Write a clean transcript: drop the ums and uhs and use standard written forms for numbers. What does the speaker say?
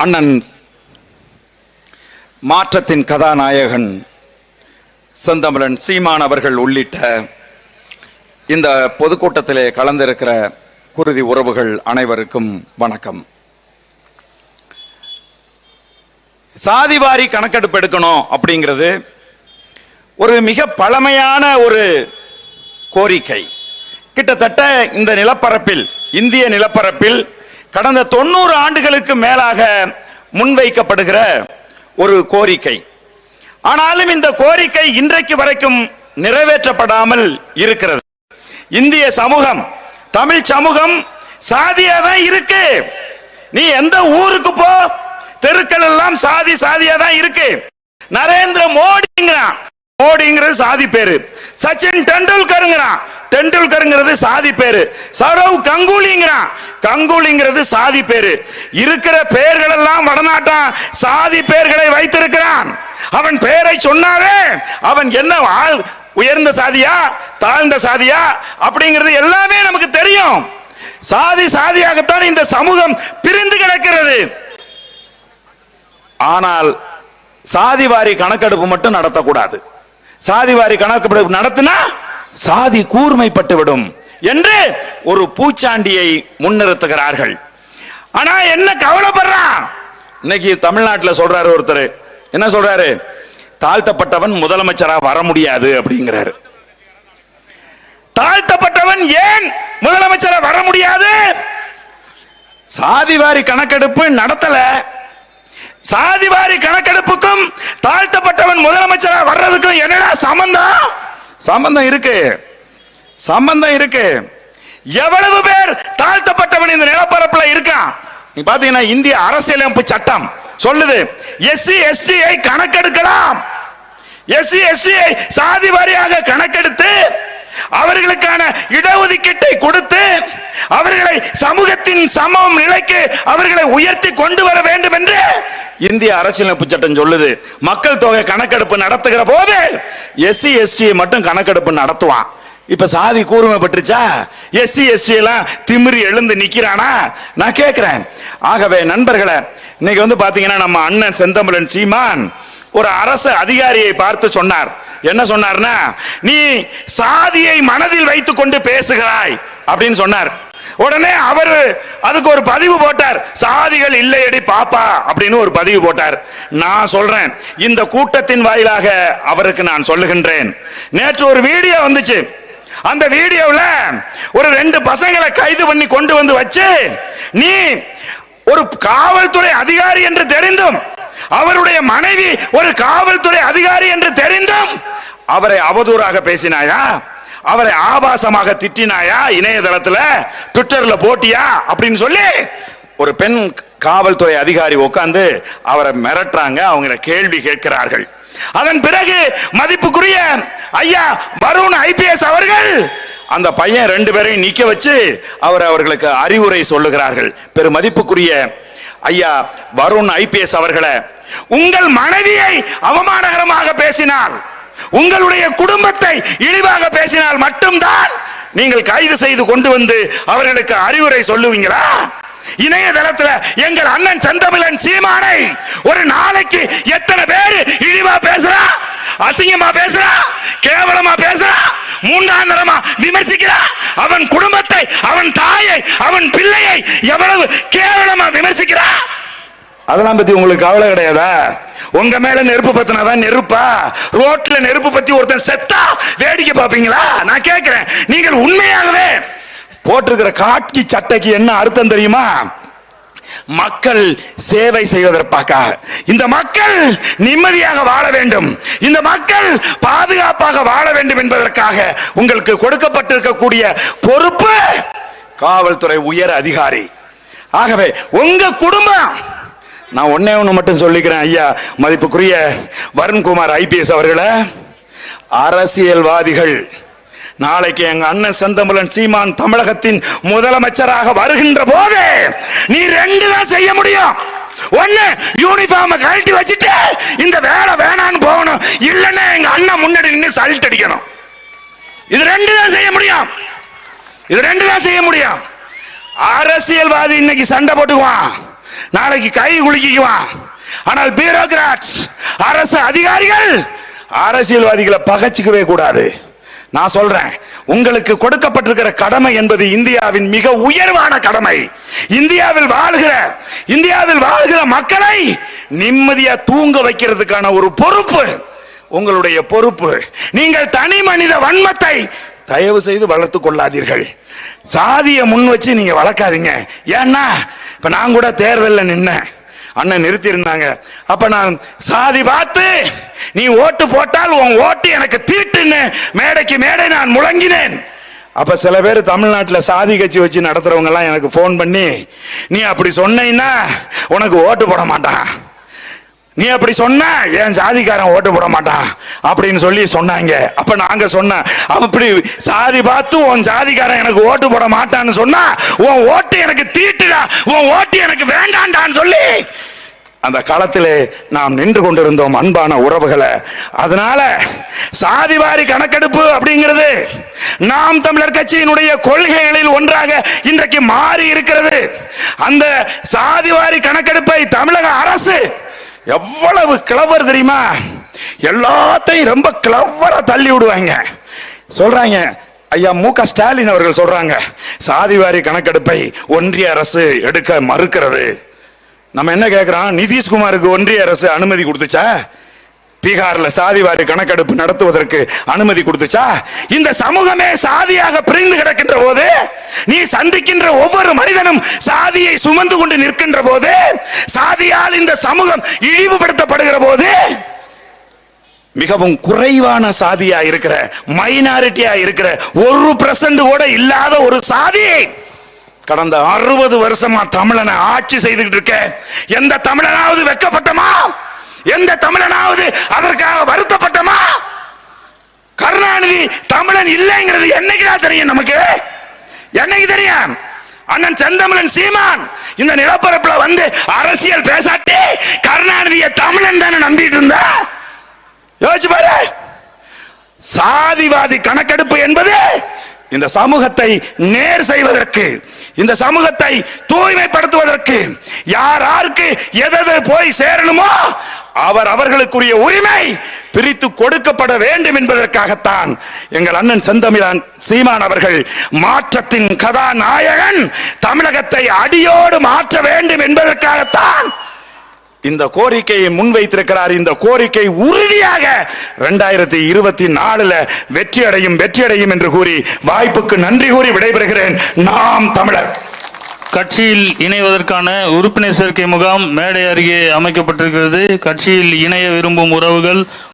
அண்ணன் மாற்றத்தின் கதாநாயகன் செந்தமிழன் சீமான் அவர்கள் உள்ளிட்ட இந்த பொதுக்கூட்டத்திலே கலந்திருக்கிற குருதி உறவுகள் அனைவருக்கும் வணக்கம். சாதிவாரி கணக்கெடுப்பு எடுக்கணும் அப்படிங்கிறது ஒரு மிக பழமையான ஒரு கோரிக்கை. கிட்டத்தட்ட இந்த நிலப்பரப்பில், இந்திய நிலப்பரப்பில் கடந்த 90 ஆண்டுகளுக்கு மேலாக முன்வைக்கப்படுகிற ஒரு கோரிக்கை. ஆனாலும் இந்த கோரிக்கை இன்றைக்கு வரைக்கும் நிறைவேற்றப்படாமல் இருக்கிறது. இந்திய சமூகம், தமிழ் சமூகம் சாதியா தான் இருக்கு. நீ எந்த ஊருக்கு போ, தெருக்கள் எல்லாம் சாதி சாதியா தான் இருக்கு. நரேந்திர மோடிங்கிறான், மோடிங்கிறது சாதி பேரு. சச்சின் டெண்டுல்கருங்கிறான், டெண்டுல்கருங்கிறது சாதி பேரு. சௌரவ் கங்குலிங்கிறான், கங்குலிங்கிறது சாதி பேரு. இருக்கிற பெயர்கள் எல்லாம் வடநாட்டான் சாதி பெயர்களை வைத்திருக்கிறான். அவன் பெயரை சொன்னாவே அவன் என்ன உயர்ந்த சாதியா தாழ்ந்த சாதியா அப்படிங்கிறது எல்லாமே நமக்கு தெரியும். சாதி சாதியாகத்தான் இந்த சமூகம் பிரிந்து கிடக்கிறது. ஆனால் சாதிவாரி கணக்கெடுப்பு மட்டும் நடத்தக்கூடாது. சாதிவாரி கணக்கெடுப்பு நடத்தினா சாதி கூர்மைப்பட்டு விடும் என்று ஒரு பூச்சாண்டியை முன்னிறுத்துகிறார்கள். ஆனா என்ன கவலைப்படுறான், இன்னைக்கு தமிழ்நாட்டில் சொல்றாரு ஒருத்தர், என்ன சொல்றாரு, தாழ்த்தப்பட்டவன் முதலமைச்சரா வர முடியாது அப்படிங்கிறாரு. தாழ்த்தப்பட்டவன் ஏன் முதலமைச்சரா வர முடியாது? சாதிவாரி கணக்கெடுப்பு நடத்தல. சாதிவாரி கணக்கெடுப்புக்கும் தாழ்த்தப்பட்டவன் முதலமைச்சரா வர்றதுக்கும் என்னடா சம்பந்தம்? சம்பந்தம் இருக்கு, சம்பந்தம் இருக்கு. எவ்வளவு பேர் தாழ்த்தப்பட்டவன் இந்த நிலப்பரப்புல இருக்கான்? நீங்க பாத்தீங்கன்னா இந்திய அரசியலமைப்பு சட்டம் சொல்லுது, எஸ்சி எஸ்டியை கணக்கெடுக்கலாம். எஸ்சி எஸ்டியை சாதி வாரியாக கணக்கெடுத்து அவர்களுக்கான இடஒதுக்கீட்டை கொடுத்து அவர்களை சமூகத்தின் சமம் நிலைக்கு அவர்களை உயர்த்தி கொண்டு வர வேண்டும் என்று இந்திய அரசியலமைப்பு சட்டம் சொல்லுது. மக்கள் தொகை கணக்கெடுப்பு நடத்துகிற போது எஸ்சி எஸ்டியை மட்டும் கணக்கெடுப்பு நடத்துவான். இப்ப சாதி கூர்மைப்பட்டுச்சா? எஸ்சி எஸ்டி எல்லாம் திமிரி எழுந்து நிக்கிறானா? நான் கேட்கிறேன். ஆகவே நண்பர்களே, இன்னைக்கு பாத்தீங்கன்னா நம்ம அண்ணன் செந்தமிழன் சீமான் ஒரு அரசு அதிகாரியை பார்த்து சொன்னார். என்ன சொன்னார்னா, நீ சாதியை மனதில் வைத்துக் கொண்டு பேசுகிறாய் அப்படின்னு சொன்னார். உடனே அவரு அதுக்கு ஒரு பதிவு போட்டார், சாதிகள் இல்லையடி பாப்பா அப்படின்னு ஒரு பதிவு போட்டார். நான் சொல்றேன், இந்த கூட்டத்தின் வாயிலாக அவருக்கு நான் சொல்லுகின்றேன், நேற்று ஒரு வீடியோ வந்துச்சு. அந்த வீடியோல ஒரு 2 பசங்களை கைது பண்ணி கொண்டு வந்து வச்சு, நீ ஒரு காவல்துறை அதிகாரி என்று தெரிந்தும், அவருடைய மனைவி ஒரு காவல்துறை அதிகாரி என்று தெரிந்தும் அவரை அவதூறாக பேசினாயா, அவரை ஆபாசமாக திட்டினாயா, இணையதளத்துல ட்விட்டர்ல போட்டியா அப்படின்னு சொல்லி ஒரு பெண் காவல்துறை அதிகாரி உட்கார்ந்து அவரை மிரட்டுறாங்க, அவங்க கேள்வி கேட்கிறார்கள். அதன் பிறகு மதிப்புக்குரிய ஐயா வருண் ஐபிஎஸ் அவர்கள் அந்த பையன் 2 பேரையும் நிக்க வச்சு அவர்களுக்கு அறிவுரை சொல்லுகிறார்கள். பெருமதிப்புக்குரிய ஐயா வருண் ஐபிஎஸ் அவர்களே, உங்கள் மனைவியை அவமானகரமாக பேசினால், உங்களுடைய குடும்பத்தை இழிவாக பேசினால் மட்டும்தான் நீங்கள் கைது செய்து கொண்டு வந்து அவர்களுக்கு அறிவுரை சொல்லுவீங்களா? இணையதளத்துல எங்கள் அண்ணன் செந்தமிழன் சீமானை ஒரு நாளைக்கு எத்தனை பேர் இழிவா பேசுறா, அசிங்கமா பேசுறா, கேவலமா பேசுறா, மூன்றாந்தரமா விமர்சிக்கிறா. அவன் குடும்பத்தை, அவன் தாயை, அவன் பிள்ளையை எவ்வளவு கேவலமா விமர்சிக்கிறா. அதெல்லாம் பத்தி உங்களுக்கு கவலை கிடையாதா? உங்க மேல நெருப்பு பத்தினாதான் நெருப்பா? ரோட்ல நெருப்பு பத்தி ஒருத்தன் செத்தா வேடிக்கை பாப்பீங்களா? நான் கேட்கிறேன், நீங்கள் உண்மையாகவே போட்டிருக்கிற காக்கி சட்டைக்கு என்ன அர்த்தம் தெரியுமா? மக்கள் சேவை செய்வதற்காக, இந்த மக்கள் நிம்மதியாக வாழ வேண்டும், இந்த மக்கள் பாதுகாப்பாக வாழ வேண்டும் என்பதற்காக உங்களுக்கு கொடுக்கப்பட்டிருக்கக்கூடிய பொறுப்பு காவல்துறை உயர் அதிகாரி. ஆகவே உங்க குடும்பம், நான் ஒன்னே ஒன்று மட்டும் சொல்லிக்கிறேன் ஐயா மதிப்புக்குரிய வருண்குமார் ஐபிஎஸ் அவர்களே, அரசியல்வாதிகள் நாளைக்கு எங்க அண்ணன் செந்தமிழன் சீமான் தமிழகத்தின் முதலமைச்சராக வருகின்ற போது நீ 2 தான் செய்ய முடியும். ஒண்ணு, யூனிஃபார்ம் கழட்டி வச்சுட்டு இந்த வேலை வேணான்னு போகணும், இல்லன்னா எங்க அண்ணன் முன்னாடி நின்று சல்ட் அடிக்கணும். இது 2 தான் செய்ய முடியும். இது 2 தான் செய்ய முடியும். அரசியல்வாதி இன்னைக்கு சண்டை போட்டுக்குவான், நாளைக்கு கை குலுக்கிக்குவான். ஆனால் பியூரோகிராட்ஸ், அரசு அதிகாரிகள் அரசியல்வாதிகளை பகைச்சிக்கவே கூடாது. நான் சொல்றேன், உங்களுக்கு கொடுக்கப்பட்டிருக்கிற கடமை என்பது இந்தியாவின் மிக உயர்வான கடமை. இந்தியாவில் வாழ்கிற மக்களை நிம்மதியா தூங்க வைக்கிறதுக்கான ஒரு பொறுப்பு உங்களுடைய பொறுப்பு. நீங்கள் தனி மனித வன்மத்தை தயவு செய்து வளர்த்துக் கொள்ளாதீர்கள். சாதியை முன் வச்சு நீங்க வளர்க்காதீங்க. ஏன்னா இப்ப நான் கூட தேர்தலில் நின்ன அண்ணன் நிறுத்தி இருந்தாங்க. அப்ப நான் சாதி பார்த்து நீ ஓட்டு போட்டால் உன் ஓட்டு எனக்கு தீட்டுன்னு மேடைக்கு மேடை நான் முழங்கினேன். அப்ப சில பேர் தமிழ்நாட்டில் சாதி கட்சி வச்சு நடத்துறவங்க எல்லாம் எனக்கு போன் பண்ணி, நீ அப்படி சொன்னீன்னா உனக்கு ஓட்டு போட மாட்டான், நீ அப்படி சொன்ன என் ஜாதிக்காரன் ஓட்டு போட மாட்டான் அப்படின்னு சொல்லி சொன்னாங்க. அப்ப நாங்க சொன்ன, அப்படி சாதி பார்த்து உன் ஜாதிக்காரன் எனக்கு ஓட்டு போட மாட்டான்னு சொன்னா உன் ஓட்டு எனக்கு தீட்டுடா, உன் ஓட்டு எனக்கு வேண்டாண்டான்னு சொல்லி அந்த களத்திலே நாம் நின்று கொண்டிருந்தோம் அன்பான உறவுகளை. அதனால சாதிவாரி கணக்கெடுப்பு அப்படிங்கிறது நாம் தமிழர் கட்சியினுடைய கொள்கைகளில் ஒன்றாக இன்றைக்கு மாறி இருக்கிறது. அந்த சாதிவாரி கணக்கெடுப்பை தமிழக அரசு எவ்வளவு கிளவர் தெரியுமா? எல்லாத்தையும் ரொம்ப கிளவரா தள்ளி விடுவாங்க. சொல்றாங்க, ஐயா மு.க. ஸ்டாலின் அவர்கள் சொல்றாங்க, சாதிவாரி கணக்கெடுப்பை ஒன்றிய அரசு எடுக்க மறுக்கிறது. நம்ம என்ன கேட்கிறோம், நிதிஷ்குமாருக்கு ஒன்றிய அரசு அனுமதி கொடுத்துச்சா? பீகார்ல சாதிவாரி கணக்கெடுப்பு நடத்துவதற்கு அனுமதி கொடுத்துச்சா? இந்த சமூகமே சாதியாக பிரிந்து கிடக்கின்ற போது, நீ சந்திக்கின்ற ஒவ்வொரு மனிதனும் சாதியை சுமந்து கொண்டு நிற்கின்ற போது, சாதியால் இந்த சமூகம் இழிவுபடுத்தப்படுகிற போது, மிகவும் குறைவான சாதியா இருக்கிற, மைனாரிட்டியா இருக்கிற, 1% கூட இல்லாத ஒரு சாதி கடந்த 60 வருஷமா தமிழனை ஆட்சி செய்துகிட்டு இருக்க எந்த தமிழனாவது வெட்கப்பட்டமா? எந்த தமிழனாவது அதற்காக வருத்தப்பட்டமா? கருணாநிதி தமிழன் இல்லைங்கிறது என்னைக்குதான் தெரியும் நமக்கு? என்னைக்கு தெரியும்? அண்ணன் செந்தமிழன் சீமான் இந்த நிலப்பரப்புல வந்து அரசியல் பேசாட்டி கருணாநிதியை தமிழன் தானே நம்பிட்டு இருந்தா? யோசிச்சு பாரு. சாதிவாதி கணக்கெடுப்பு என்பது இந்த சமூகத்தை நேர் செய்வதற்கு, இந்த சமூகத்தை தூய்மைப்படுத்துவதற்கு, யாருக்கு எது போய் சேரணுமோ அவர்களுக்குரிய உரிமை பிரித்து கொடுக்கப்பட வேண்டும் என்பதற்காகத்தான் எங்கள் அண்ணன் செந்தமிழன் சீமான் அவர்கள் மாற்றத்தின் கதாநாயகன், தமிழகத்தை அடியோடு மாற்ற வேண்டும் என்பதற்காகத்தான் இந்த கோரிக்கையை முன்வைத்திருக்கிறார். இந்த கோரிக்கை உறுதியாக 2024 வெற்றி அடையும் என்று கூறி வாய்ப்புக்கு நன்றி கூறி விடைபெறுகிறேன். நாம் தமிழர். கட்சியில் இணைவதற்கான உறுப்பினர் சேர்க்கை முகாம் மேடை அருகே அமைக்கப்பட்டிருக்கிறது. கட்சியில் இணைய விரும்பும் உறவுகள்